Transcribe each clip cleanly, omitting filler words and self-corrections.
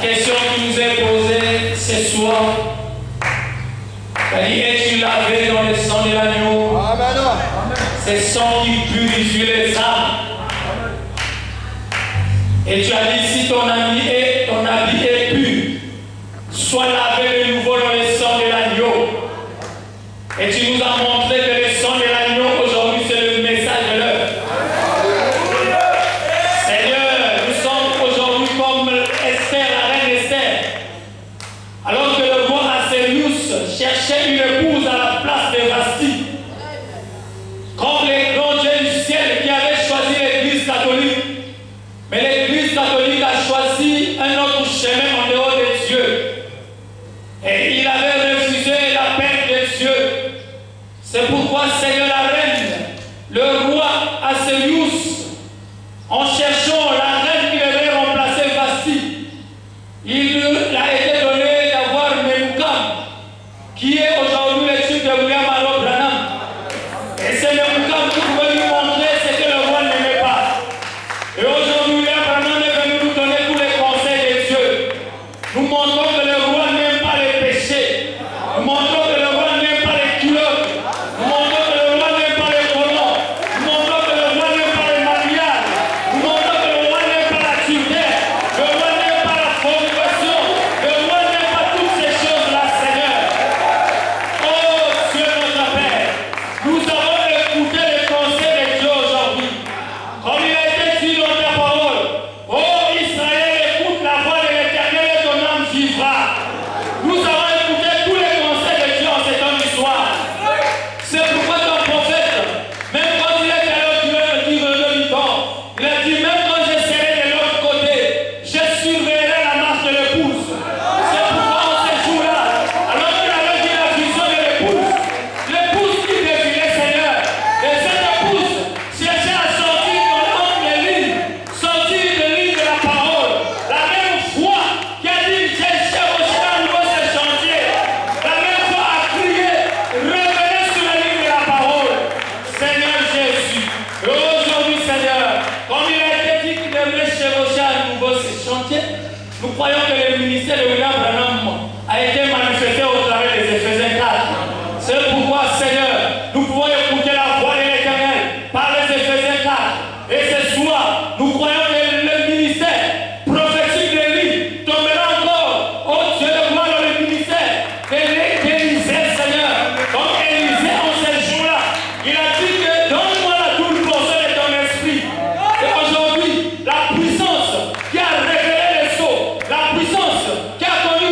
question qui nous est posée ce soir, c'est-à-dire, es-tu lavé dans le sang de l'agneau? C'est le sang qui purifie les âmes. Et tu as dit, si ton habit est pur, sois lavé de nouveau dans le sang de l'agneau. Et tu nous as montré que le sang de l'agneau aujourd'hui, c'est le message de l'œuvre. Seigneur, nous sommes aujourd'hui comme Esther, la reine Esther. Alors que le roi Assuérus cherchait une épouse à la place de Vasti. Comme les grands dieux du ciel qui avaient choisi l'église catholique. Mais l'église catholique a choisi un autre chemin en dehors de Dieu. Et il avait refusé la paix de Dieu. C'est pourquoi, Seigneur la reine, le roi Assuérus, en cherchant la reine qui devait remplacer Vasti, il a été donné d'avoir Memucan, qui est aujourd'hui le type de William Allo Branham. Et c'est Memucan qui pouvait lui montrer ce que le roi n'aimait pas. Et aujourd'hui, William Branham est venu nous donner tous les conseils de Dieu. Nous montrons que le roi n'aime pas les péchés. Nous montrons que le roi n'aime pas les culottes. Nous montrons que le roi n'aime pas les colons. Nous montrons que le roi n'aime pas les mariages. Nous montrons que le roi n'aime pas la turbine. Le roi n'aime pas la fornication. Le roi n'aime pas toutes ces choses-là, Seigneur. Oh Dieu notre Père, nous avons écouté les conseils de Dieu aujourd'hui. Comme il a été dit dans ta parole, oh Israël, écoute la voix de l'Éternel et ton âme vivra. Nous avons écouté tous les conseils de Dieu en cette heure du soir. C'est pourquoi ton prophète, même quand il est allé au Dieu, le livre de Liton, il a dit, même quand je serai de l'autre côté, je surveillerai la marche de l'épouse. C'est pourquoi en ce jour-là, alors qu'il avait dit la vision de l'épouse qui défilait, Seigneur, et cette épouse cherchait à sortir dans les lignes, sortir des lignes de la parole. La même foi qui a dit, j'ai chevauché à nouveau ce chantier. La même foi a crié, revenez sur la ligne de la parole. Seigneur Jésus, et aujourd'hui, Seigneur, comme il a été dit qu'il devrait chevaucher à nouveau ce chantier, nous croyons que le ministère de William Branham a été manifesté au travers des Éphésiens 4. C'est pourquoi, Seigneur, nous pouvons écouter la voix de l'Éternel par les Éphésiens 4. Et ce soir, nous croyons que le ministère prophétique d'Élie tombera encore, oh Dieu de gloire, dans le ministère d'Élisée, Seigneur. Comme Élisée en ces jours-là, il a dit que donne-moi la double portion de ton esprit. Et aujourd'hui, la puissance qui a révélé les sceaux, la puissance qui a connu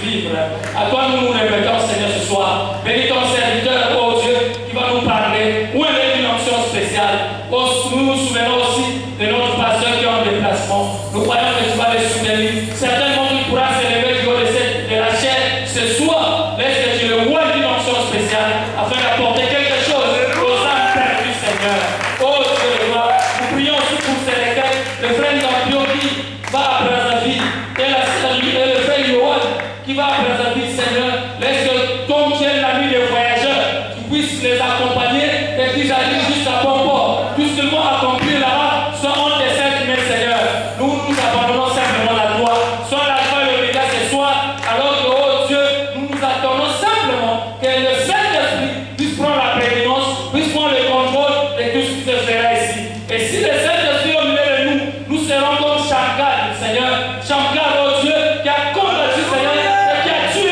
vivre. À toi, nous nous remettons, Seigneur, ce soir. Bénis ton serviteur, oh Dieu, qui va nous parler. Où est une onction spéciale? Oh, nous nous souvenons aussi de notre pasteur qui est en déplacement. Nous croyons que tu vas les soutenir. Certainement, tu pourras s'élever du haut de la chair ce soir. Laisse que tu le vois d'une onction spéciale afin d'apporter quelque chose aux âmes perdues, Seigneur. Oh Dieu de gloire, nous prions aussi pour ces requêtes. Le frère Nampio qui va à Brazzaville et le frère Yohan qui va à Brazzaville, Seigneur. Laisse que, comme tu es l'ami des voyageurs, tu puisses les accompagner et qu'ils arrivent juste à bon port. Tout ce qu'ils vont accomplir là-bas, soit en tes saintes mains, Seigneur. Nous nous abandonnons simplement à toi. Sois l'alpha et l'oméga ce soir, alors que, oh Dieu, nous nous attendons simplement que le Saint-Esprit puisse prendre la prééminence, puisse prendre le contrôle de tout ce qui se fera ici. Et si le Saint-Esprit est au milieu de nous, nous serons comme Shankar, Seigneur. Shankar, oh Dieu, qui a combattu, Seigneur, et qui a tué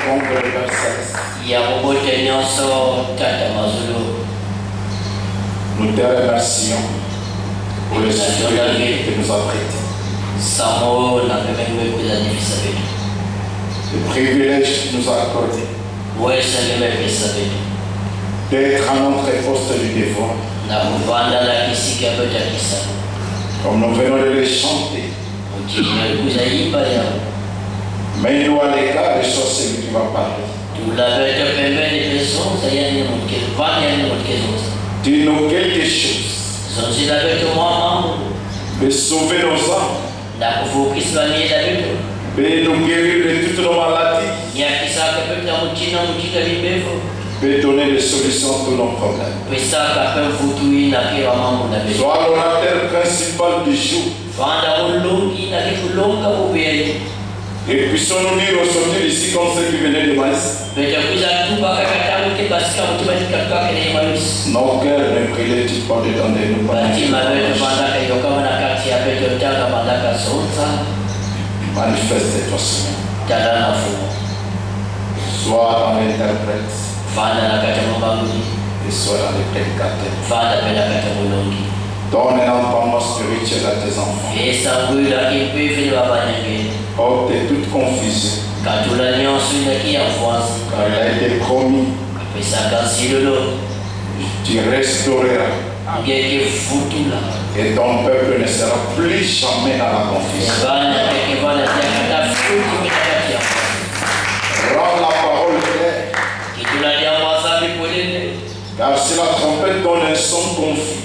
quelconque le Père Céleste. Nous te remercions pour le sujet que nous avons prêté. Le privilège que nous a accordé d'être à notre poste du devoir. Comme nous venons de le chanter. Mets-nous à l'écart de ce que tu vas parler. Dis-nous quelque chose de sauver nos âmes, de nous guérir de toutes nos maladies, de donner des solutions à tous nos problèmes. Sois l'orateur principal du jour. Et puissons-nous dire aujourd'hui ici comme ceux qui venaient de Maïs. Nos cœurs ne brûlaient-ils pas dedans de nous? Manifeste-toi, Seigneur. Sois dans l'interprète et sois dans le prédicateur. Donne un entendement spirituel à tes enfants. Hors de toute confusion. Car il a été promis. Tu restaureras. Et ton peuple ne sera plus jamais dans la confusion. Rends la parole claire. Car si la trompette donne un son confus,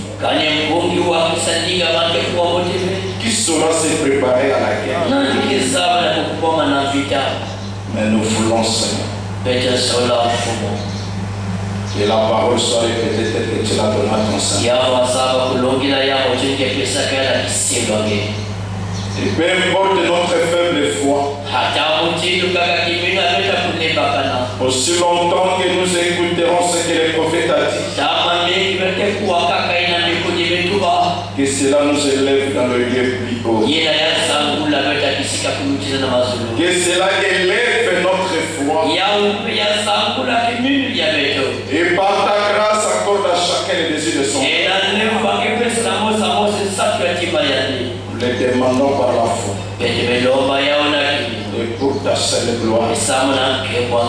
qui saura se préparer à la guerre? Mais nous voulons, Seigneur, que la parole soit répétée telle que tu l'as donnée à ton Seigneur. Et peu importe notre faible foi, aussi longtemps que nous écouterons ce que les prophètes ont dit, que cela nous élève dans le lieu plus haut. Que cela élève notre foi. Et par ta grâce, accorde à chacun les désirs de son cœur. Nous les demandons par la foi. Et pour ta seule gloire. Au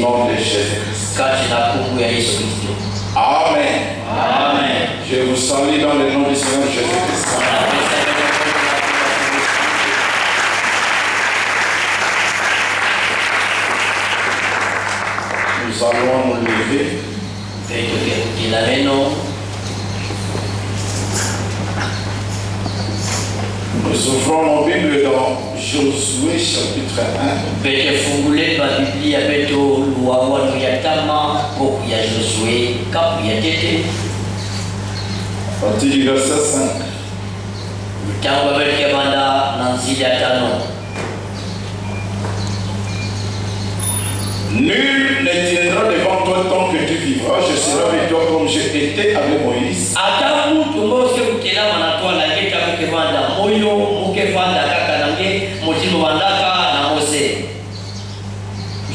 nom de Jésus-Christ. Amen. Amen. Je vous salue dans le nom du Seigneur Jésus-Christ. Nous allons nous lever. Nous ouvrons nos Bibles dans Josué chapitre 1. À partir du verset 5. Nul ne tiendra devant toi tant que tu vivras. Je serai avec toi comme j'ai été avec Moïse.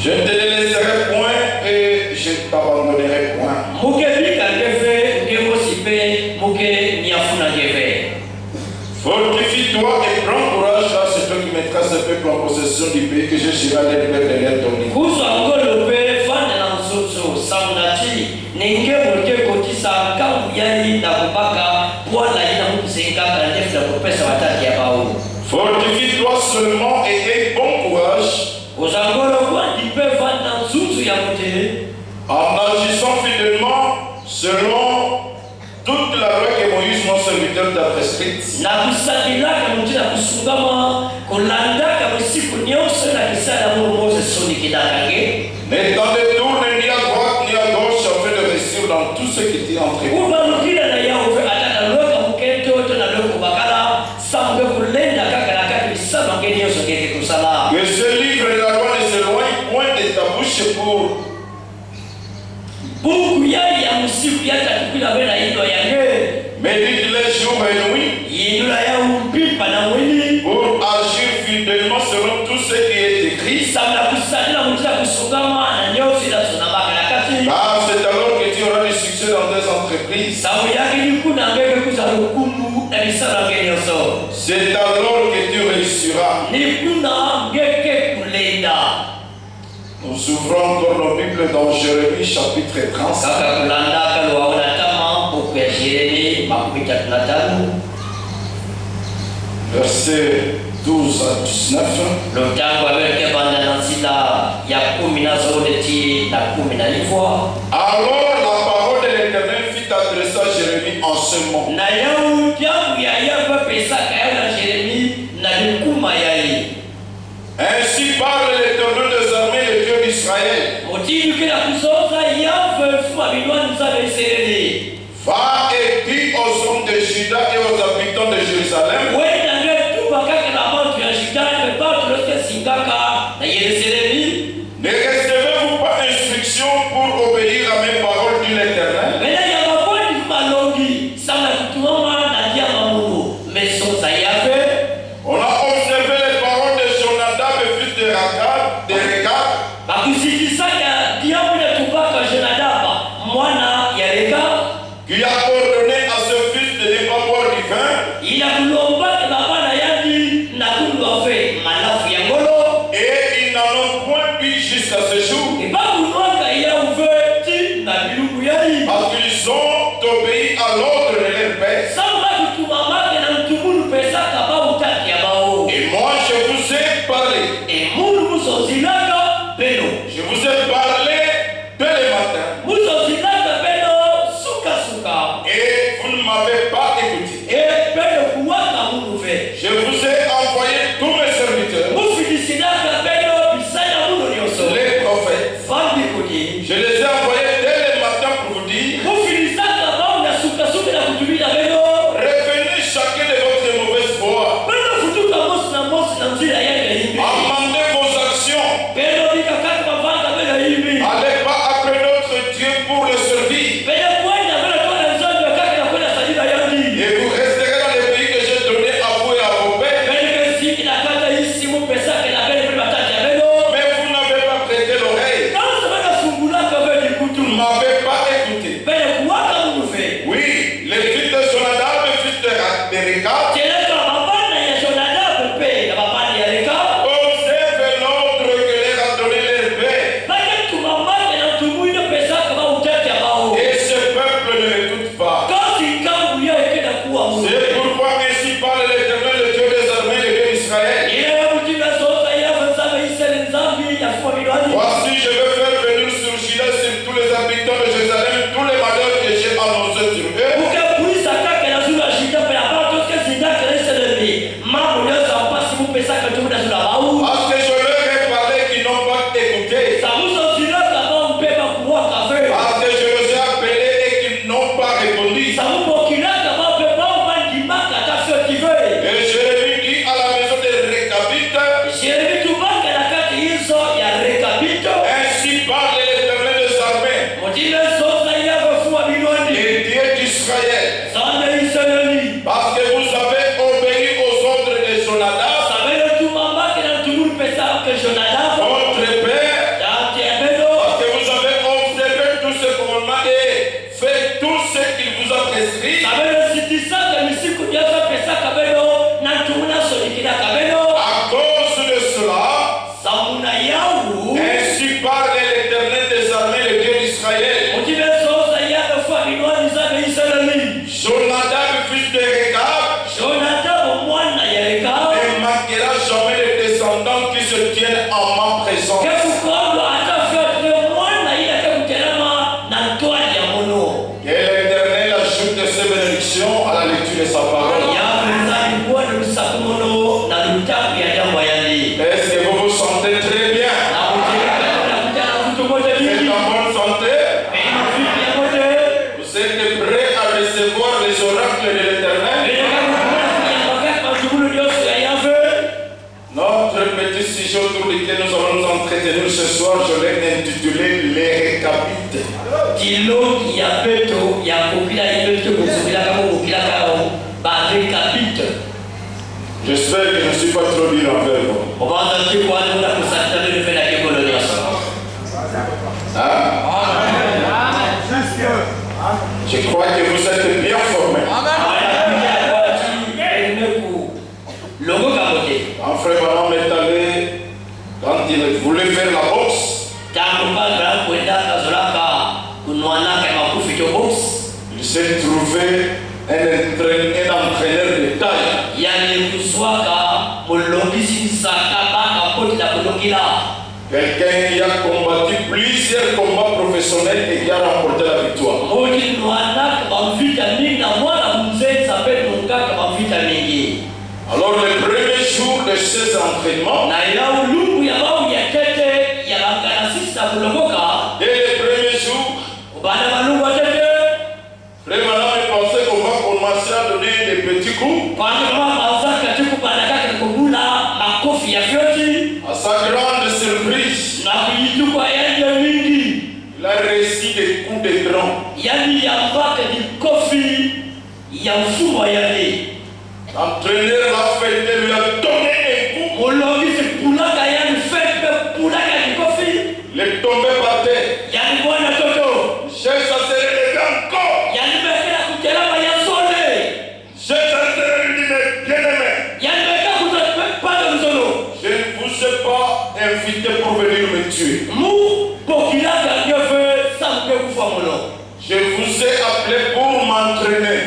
Je ne te laisserai point et je ne t'abandonnerai point. Fortifie-toi et prends courage, car c'est toi qui mettras ce peuple en possession du pays que je serai à leur donner. Fortifie-toi seulement et aie bon courage. En agissant fidèlement selon toute la loi que Moïse, mon serviteur, t'a prescrite. Ne t'en détourne ni à droite ni à gauche afin de réussir dans tout ce qui t'est entrepris. Que ce livre de la loi ne s'éloigne point de ta bouche pour médite les jours et nuits pour agir fidèlement selon tout ce qui est écrit. C'est alors que tu réussiras. Nous ouvrons encore nos Bibles dans Jérémie chapitre 35. Versets 12 à 19. Alors la parole de l'Éternel fut adressée à Jérémie en ce moment. Ainsi parle l'Éternel des armées, le Dieu d'Israël. Va et dis aux hommes de Juda et aux habitants de Jérusalem. Ne recevez-vous pas instruction pour obéir à mes paroles, dit l'Éternel? On a observé les paroles de Jonadab, fils de Rekab, qui a ordonné à ce fils de ne pas boire du vin. Et ils n'en ont point bu jusqu'à ce jour. Parce qu'ils ont obéi à l'ordre de leur père. Et moi je vous ai parlé. Je vous ai parlé dès le matin. Et vous ne m'avez pas écouté. Je vous ai envoyé tous mes serviteurs, les prophètes. Je les ai envoyés dès le matin pour vous dire: revenez chacun de votre mauvaise voie. Amendez vos actions. Allez pas après notre Dieu pour le servir. Et vous resterez dans le pays que j'ai donné à vous et à vos pères. Mais vous n'avez pas prêté l'oreille. Vous ne m'avez pas écouté. Oui, les fils de Jonadab, les fils de Rekab, observent l'ordre que leur a donné leur père. Et ce peuple ne m'écoute pas. C'est pourquoi ainsi parle l'Éternel, le Dieu des armées, le Dieu d'Israël. Voici, je vais faire venir sur Juda, sur tous les habitants de Jérusalem, tous les malheurs que j'ai annoncés sur eux. Parce que je leur ai parlé qu'ils n'ont pas écouté. Parce que je les ai appelés et qu'ils n'ont pas répondu. Et Jérémie dit à la maison des Récabites: ainsi parle l'Éternel des armées, et Dieu d'Israël. Parce que vous avez obéi aux ordres de Jonadab, votre père. Parce que vous avez observé tous ces commandements et fait tout ce qu'il vous a prescrit. À cause de cela, ainsi parle l'Éternel des armées, le Dieu d'Israël. Jonadab, fils de Rekab, ne manquera jamais les descendants qui se tiennent en ma présence. Que l'Éternel ajoute de ses bénédictions à la lecture de sa parole. Est-ce que vous vous sentez très bien? Vous êtes en bonne santé? Vous êtes prêts à recevoir les oracles de l'Éternel? Notre petit sujet autour duquel nous allons nous entretenir ce soir, je l'ai intitulé Les Récabites. J'espère que je ne suis pas trop dur envers vous. Hein? Je crois que vous êtes bien formés. trouver un entraîneur de taille. Quelqu'un qui a combattu plusieurs combats professionnels et qui a remporté la victoire. Alors le premier jour de ces entraînements, dès le premier jour, Frère Madame pensait qu'on va commencer à donner des petits coups. À sa grande surprise, il a reçu des coups de grand. L'entraîneur l'a fait et lui a donné un coup. Il est tombé par terre. Cherche à se relever encore. Cherche à se relever, bien aimé. Je ne vous ai pas invité pour venir me tuer. Je vous ai appelé pour m'entraîner.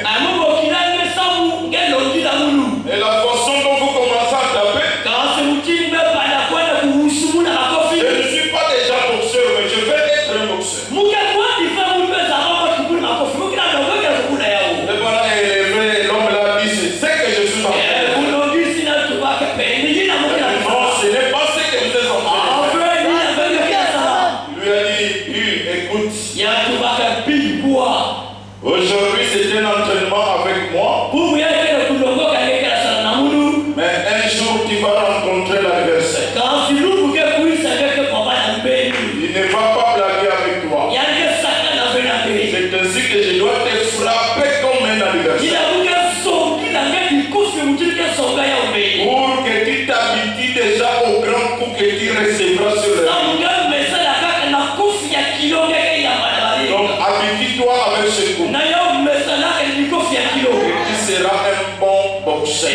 Et la façon dont vous commencez à taper, je ne suis pas déjà boxeur, mais je vais être un boxeur. Le voilà élevé, l'homme l'a dit, c'est ce que je suis en train de faire. Non, ce n'est pas ce que vous êtes en train de faire. Il lui a dit, écoute, aujourd'hui c'est un entraînement avec moi. Mais un jour tu vas rencontrer l'adversaire. Il ne va pas blaguer avec toi. C'est ainsi que je dois te frapper comme un adversaire. Pour que tu t'habitues déjà au grand coup que tu recevras sur le ring. Donc habitue-toi avec ce coup. Et tu seras un bon boxeur.